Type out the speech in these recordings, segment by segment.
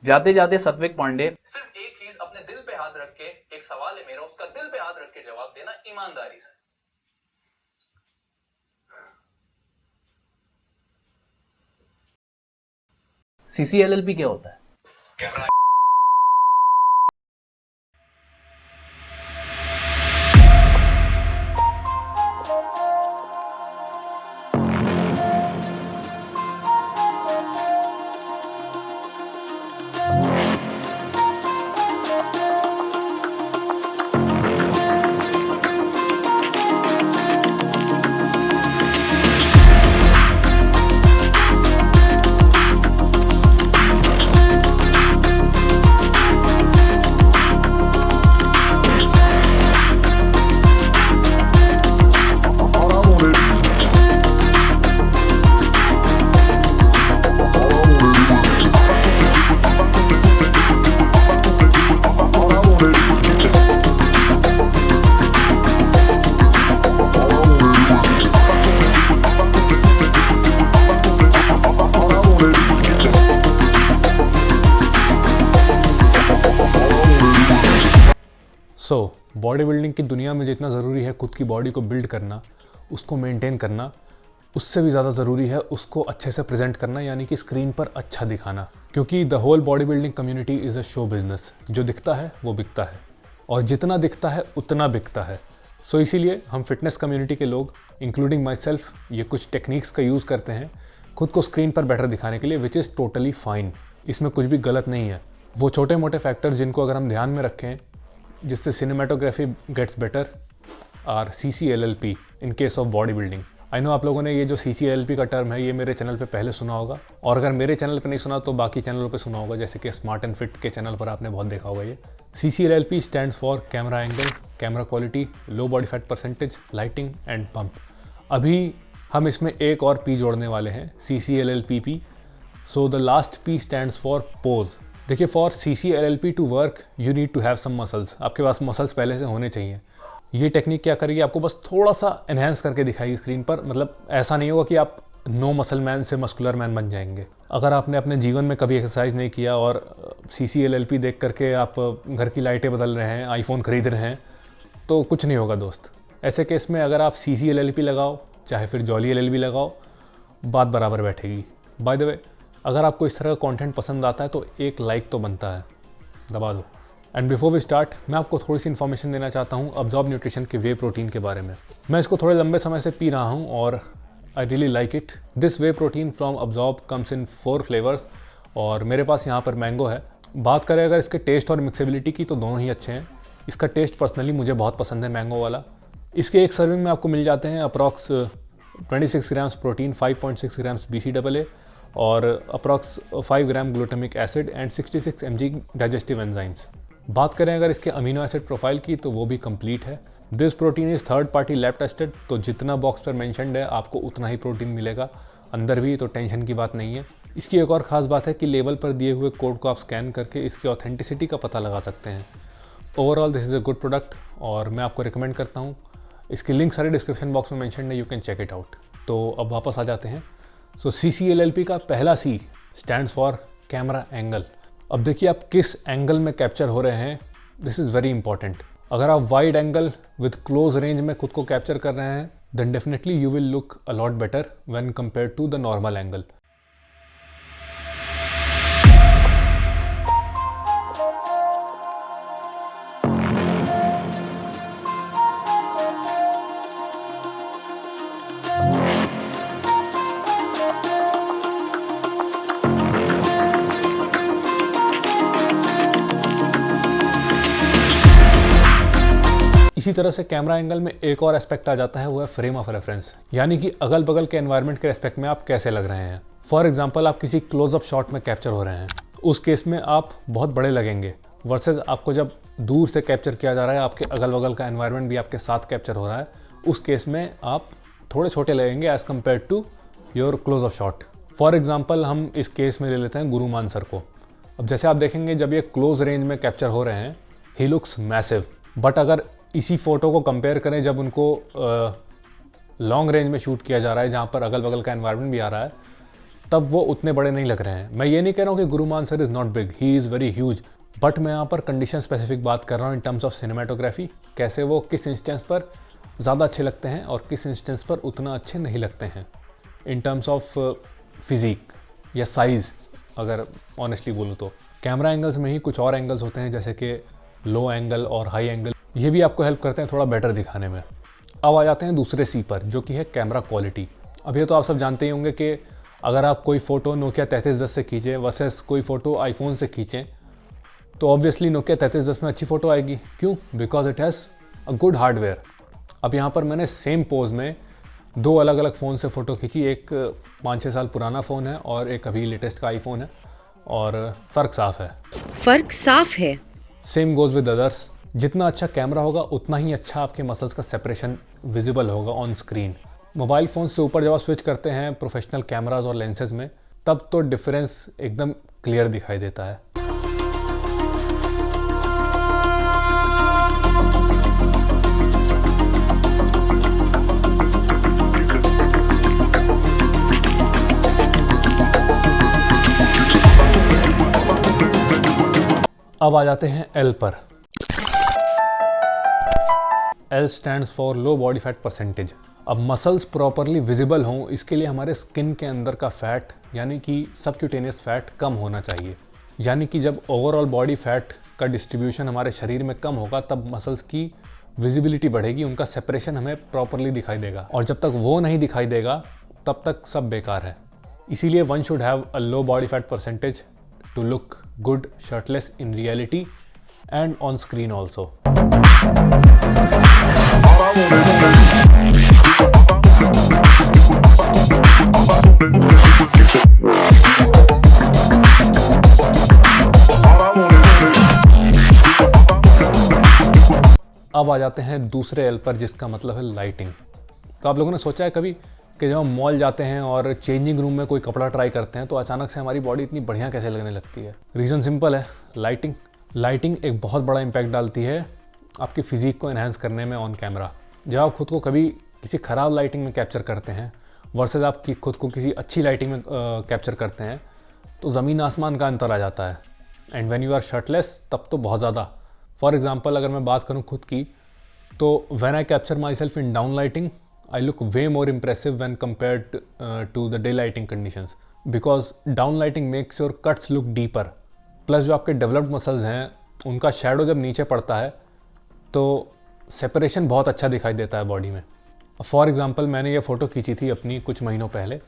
जाते जाते सत्विक पांडे, सिर्फ एक चीज अपने दिल पे हाथ रख के, एक सवाल है मेरा, उसका दिल पे हाथ रख के जवाब देना ईमानदारी से। CCLLP क्या होता है? कैमरा बॉडी बिल्डिंग की दुनिया में जितना ज़रूरी है खुद की बॉडी को बिल्ड करना, उसको मेंटेन करना, उससे भी ज़्यादा ज़रूरी है उसको अच्छे से प्रेजेंट करना, यानी कि स्क्रीन पर अच्छा दिखाना। क्योंकि the whole body building community is a show business. जो दिखता है वो बिकता है, और जितना दिखता है उतना बिकता है। सो इसीलिए हम फिटनेस कम्युनिटी के लोग, इंक्लूडिंग माई सेल्फ, ये कुछ टेक्निक्स का यूज़ करते हैं खुद को स्क्रीन पर बेटर दिखाने के लिए, विच इज़ टोटली फाइन। इसमें कुछ भी गलत नहीं है। वो छोटे मोटे फैक्टर्स जिनको अगर हम ध्यान में रखें जिससे cinematography gets better are CCLLP in case of body building. I know आप लोगों ने ये जो CCLLP का टर्म है ये मेरे चैनल पे पहले सुना होगा, और अगर मेरे चैनल पे नहीं सुना तो बाकी चैनलों पे सुना होगा, जैसे कि स्मार्ट एंड फिट के चैनल पर आपने बहुत देखा होगा। ये CCLLP stands for camera angle, camera quality, low body fat percentage, lighting and pump. अभी हम इसमें एक और P जोड़ने वाले हैं, CCLLPP। So the last P stands for pose. देखिए, for CCLLP to work you need to have some muscles. आपके पास मसल्स पहले से होने चाहिए। ये टेक्निक क्या करेगी, आपको बस थोड़ा सा एनहेंस करके दिखाएगी स्क्रीन पर। मतलब ऐसा नहीं होगा कि आप नो मसल मैन से मस्कुलर मैन बन जाएंगे। अगर आपने अपने जीवन में कभी एक्सरसाइज नहीं किया और CCLLP देख करके आप घर की लाइटें बदल रहे हैं, आईफोन खरीद रहे हैं, तो कुछ नहीं होगा दोस्त। ऐसे केस में अगर आप CCLLP लगाओ चाहे फिर जॉली LLB लगाओ, बात बराबर बैठेगी। बाय द वे, अगर आपको इस तरह का कंटेंट पसंद आता है तो एक लाइक तो बनता है, दबा दो। एंड बिफोर वी स्टार्ट, मैं आपको थोड़ी सी इन्फॉर्मेशन देना चाहता हूँ अब्जॉर्ब न्यूट्रिशन के वे प्रोटीन के बारे में। मैं इसको थोड़े लंबे समय से पी रहा हूँ और I really like it. This way protein from absorb comes in 4 flavours, और मेरे पास यहाँ पर मैंगो है। बात करें अगर इसके टेस्ट और मिक्सेबिलिटी की, तो दोनों ही अच्छे हैं। इसका टेस्ट पर्सनली मुझे बहुत पसंद है, मैंगो वाला। इसके एक सर्विंग में आपको मिल जाते हैं approx 26 grams protein, 5.6 grams BCAA और approx 5 gram glutamic acid and 66 mg digestive enzymes. बात करें अगर इसके अमीनो एसिड प्रोफाइल की, तो वो भी कंप्लीट है। This protein is third party lab tested, तो जितना बॉक्स पर मैंशनड है आपको उतना ही प्रोटीन मिलेगा अंदर भी, तो टेंशन की बात नहीं है। इसकी एक और ख़ास बात है कि लेबल पर दिए हुए कोड को आप स्कैन करके इसकी ऑथेंटिसिटी का पता लगा सकते हैं। Overall this is a good product और मैं आपको रिकमेंड करता हूँ। इसकी लिंक सारे डिस्क्रिप्शन बॉक्स में मेंशन है, you can check it out. तो अब वापस आ जाते हैं। सो CCLLP का पहला C stands for camera angle. अब देखिए आप किस एंगल में कैप्चर हो रहे हैं, दिस इज़ वेरी इंपॉर्टेंट। अगर आप wide angle with close range में खुद को कैप्चर कर रहे हैं, then definitely you will look a lot better when compare to the normal angle. इसी तरह से कैमरा एंगल में एक और एस्पेक्ट आ जाता है, वो है फ्रेम ऑफ रेफरेंस, यानी कि अगल बगल के एनवायरनमेंट के रेस्पेक्ट में आप कैसे लग रहे हैं। फॉर एग्जांपल, आप किसी क्लोजअप शॉट में कैप्चर हो रहे हैं, उस केस में आप बहुत बड़े लगेंगे, वर्सेज आपको जब दूर से कैप्चर किया जा रहा है, आपके अगल बगल का एनवायरनमेंट भी आपके साथ कैप्चर हो रहा है, उस केस में आप थोड़े छोटे लगेंगे as compare to your closeup shot. For example, हम इस केस में ले लेते हैं गुरुमान सर को। अब जैसे आप देखेंगे जब ये क्लोज रेंज में कैप्चर हो रहे हैं, ही लुक्स मैसिव। बट अगर इसी फोटो को कंपेयर करें जब उनको लॉन्ग रेंज में शूट किया जा रहा है, जहाँ पर अगल बगल का एनवायरनमेंट भी आ रहा है, तब वो उतने बड़े नहीं लग रहे हैं। मैं ये नहीं कह रहा हूँ कि Guru Mann sir is not big, he is very huge, but मैं यहाँ पर कंडीशन स्पेसिफिक बात कर रहा हूँ इन टर्म्स ऑफ सिनेमाटोग्राफी, कैसे वो किस इंस्टेंस पर ज़्यादा अच्छे लगते हैं और किस इंस्टेंस पर उतना अच्छे नहीं लगते हैं इन टर्म्स ऑफ फिजिक या साइज़। अगर ऑनेस्टली बोलूँ तो कैमरा एंगल्स में ही कुछ और एंगल्स होते हैं जैसे कि लो एंगल और हाई एंगल, ये भी आपको हेल्प करते हैं थोड़ा बेटर दिखाने में। अब आ जाते हैं दूसरे सी पर, जो कि है कैमरा क्वालिटी। अब ये तो आप सब जानते ही होंगे कि अगर आप कोई फ़ोटो नोकिया 3310 से खींचें वर्सेस कोई फ़ोटो आईफोन से खींचें तो ऑब्वियसली नोकिया 3310 में अच्छी फ़ोटो आएगी। क्यों? Because it has a good hardware. अब यहाँ पर मैंने सेम पोज में दो अलग अलग फ़ोन से फ़ोटो खींची, एक 5-6 साल पुराना फ़ोन है और एक अभी लेटेस्ट का आईफोन है, और फ़र्क साफ़ है। फर्क साफ है। Same goes with others. जितना अच्छा कैमरा होगा उतना ही अच्छा आपके मसल्स का सेपरेशन विजिबल होगा ऑन स्क्रीन। मोबाइल फ़ोन से ऊपर जब आप स्विच करते हैं प्रोफेशनल कैमराज और लेंसेज में, तब तो डिफरेंस एकदम क्लियर दिखाई देता है। अब आ जाते हैं एल पर। L stands for low body fat percentage. अब मसल्स प्रॉपरली विजिबल हों इसके लिए हमारे स्किन के अंदर का फैट यानी कि सबक्यूटेनियस फैट कम होना चाहिए। यानी कि जब ओवरऑल बॉडी फैट का डिस्ट्रीब्यूशन हमारे शरीर में कम होगा तब मसल्स की विजिबिलिटी बढ़ेगी, उनका सेपरेशन हमें प्रॉपरली दिखाई देगा, और जब तक वो नहीं दिखाई देगा तब तक सब बेकार है। इसीलिए one should have a low body fat percentage to look good shirtless in reality and on screen also. अब आ जाते हैं दूसरे एल पर, जिसका मतलब है लाइटिंग। तो आप लोगों ने सोचा है कभी कि जब हम मॉल जाते हैं और चेंजिंग रूम में कोई कपड़ा ट्राई करते हैं तो अचानक से हमारी बॉडी इतनी बढ़िया कैसे लगने लगती है? रीज़न सिंपल है, लाइटिंग। लाइटिंग एक बहुत बड़ा इम्पैक्ट डालती है आपकी फ़िज़ीक को एनहांस करने में ऑन कैमरा। जब आप खुद को कभी किसी ख़राब लाइटिंग में कैप्चर करते हैं वर्सेस आप खुद को किसी अच्छी लाइटिंग में कैप्चर करते हैं तो ज़मीन आसमान का अंतर आ जाता है। And when you are shirtless तब तो बहुत ज़्यादा। फॉर एग्जांपल अगर मैं बात करूँ खुद की, तो when I capture my self in down lighting I look way more impressive when compared to the daylighting conditions because downlighting makes your cuts look deeper. Plus जो आपके डेवलप्ड मसल्स हैं उनका शेडो जब नीचे पड़ता है तो सेपरेशन बहुत अच्छा दिखाई देता है बॉडी में। फॉर एग्जांपल मैंने ये फ़ोटो खींची थी अपनी कुछ महीनों पहले,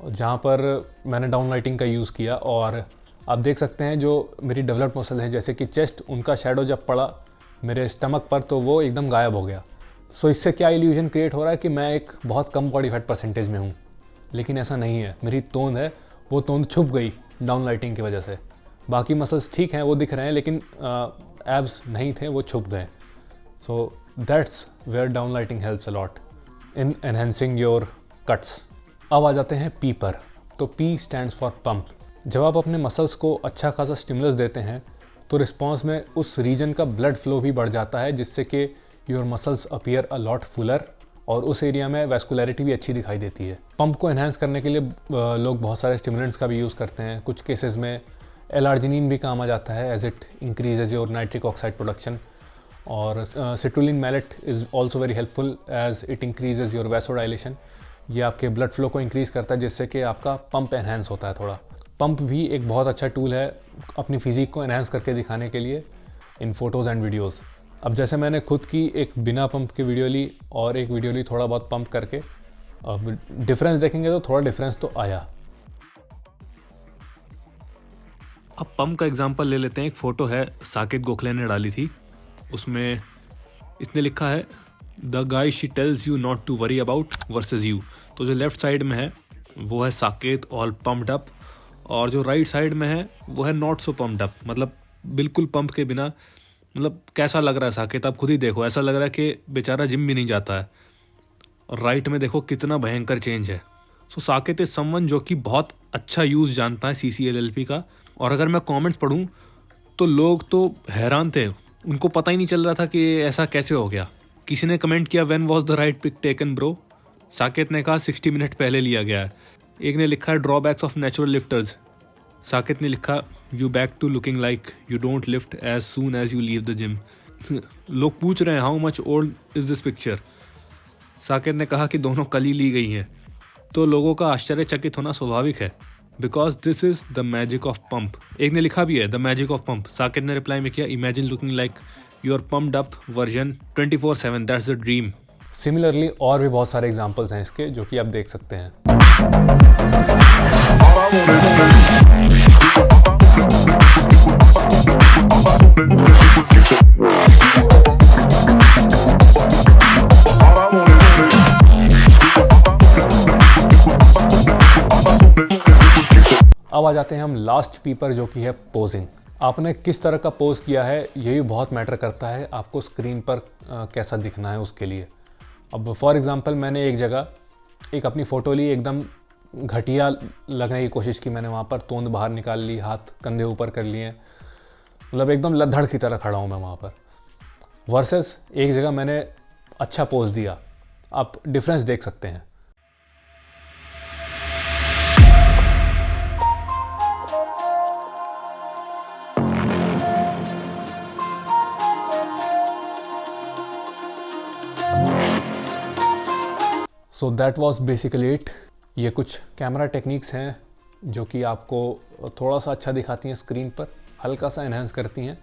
जहाँ पर मैंने डाउनलाइटिंग का यूज़ किया, और आप देख सकते हैं जो मेरी डेवलप्ड मसल है जैसे कि चेस्ट, उनका शेडो जब पड़ा मेरे स्टमक पर तो वो एकदम गायब हो गया। सो इससे क्या इल्यूजन क्रिएट हो रहा है कि मैं एक बहुत कम बॉडी फैट परसेंटेज में हूँ, लेकिन ऐसा नहीं है। मेरी तोंद है वो तोंद छुप गई डाउन लाइटिंग की वजह से। बाकी मसल्स ठीक हैं, वो दिख रहे हैं, लेकिन एब्स नहीं थे, वो छुप गए। So that's where down lighting helps a lot in enhancing your cuts. अब आ जाते हैं पी पर। तो पी स्टैंड्स फॉर पंप। जब आप अपने मसल्स को अच्छा खासा स्टिमुलस देते हैं तो रिस्पॉन्स में उस रीजन का ब्लड फ्लो भी बढ़ जाता है, जिससे कि your muscles appear a lot Fuller, और उस एरिया में वैस्कुलरिटी भी अच्छी दिखाई देती है। पंप को एनहांस करने के लिए लोग बहुत सारे स्टिमुलेंट्स का भी यूज़ करते हैं। कुछ केसेस में एल-आर्जिनिन भी काम आ जाता है as it increases your nitric oxide production, और citrulline malate is also very helpful as it increases your vasodilation. ये आपके ब्लड फ्लो को इंक्रीज़ करता है जिससे कि आपका पंप एनहांस होता है थोड़ा। पंप भी एक बहुत अच्छा टूल है अपनी फिज़ीक को एनहांस करके दिखाने के लिए इन फोटोज़ एंड वीडियोज़। अब जैसे मैंने खुद की एक बिना पंप की वीडियो ली और एक वीडियो ली थोड़ा बहुत पंप करके, अब डिफरेंस देखेंगे तो थोड़ा डिफरेंस तो आया। अब पंप का एग्जांपल ले लेते हैं। एक फ़ोटो है साकेत गोखले ने डाली थी, उसमें इसने लिखा है the guy she tells you not to worry about versus you. तो जो लेफ्ट साइड में है वो है साकेत ऑल पम्प्ड अप, और जो राइट साइड में है वो है नॉट सो पम्प्ड अप, मतलब बिल्कुल पंप के बिना। मतलब कैसा लग रहा है साकेत, आप खुद ही देखो, ऐसा लग रहा है कि बेचारा जिम भी नहीं जाता है। और राइट में देखो कितना भयंकर चेंज है। सो साकेत इज समवन जो कि बहुत अच्छा यूज़ जानता है CCLLP का। और अगर मैं कमेंट्स पढ़ूं तो लोग तो हैरान थे, उनको पता ही नहीं चल रहा था कि ऐसा कैसे हो गया। किसी ने कमेंट किया when was the right pic taken bro, Saket ने कहा 60 मिनट पहले लिया गया है। एक ने लिखा है drawbacks of natural lifters, Sakit ने लिखा you back to looking like you don't lift as soon as you leave the gym. लोग पूछ रहे हैं how much old is this picture, Sakit ने कहा कि दोनों कल ही ली गई हैं। तो लोगों का आश्चर्यचकित होना स्वाभाविक है, because this is the magic of pump. एक ने लिखा भी है द मैजिक ऑफ पंप, साकित ने रिप्लाई में किया imagine looking like your pumped up version 24/7, that's the dream. Similarly और भी बहुत सारे एग्जांपल्स हैं इसके जो कि आप देख सकते हैं। अब आ जाते हैं हम लास्ट पी पर, जो कि है पोजिंग। आपने किस तरह का पोज किया है ये भी बहुत मैटर करता है आपको स्क्रीन पर कैसा दिखना है उसके लिए। अब फॉर एग्जांपल मैंने एक जगह एक अपनी फ़ोटो ली, एकदम घटिया लगने की कोशिश की मैंने, वहाँ पर तोंद बाहर निकाल ली, हाथ कंधे ऊपर कर लिए, मतलब एकदम लद्दड़ की तरह खड़ा हूँ मैं वहाँ पर। वर्सेस एक जगह मैंने अच्छा पोज दिया, आप डिफरेंस देख सकते हैं। So that was basically it. ये कुछ कैमरा टेक्निक्स हैं जो कि आपको थोड़ा सा अच्छा दिखाती हैं स्क्रीन पर, हल्का सा इन्हेंस करती हैं।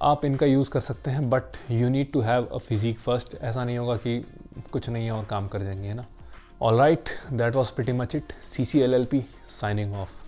आप इनका यूज़ कर सकते हैं, but you need to have a physique first. ऐसा नहीं होगा कि कुछ नहीं है और काम कर जाएंगे, है ना। All right, that was pretty much it. CCLLP signing off.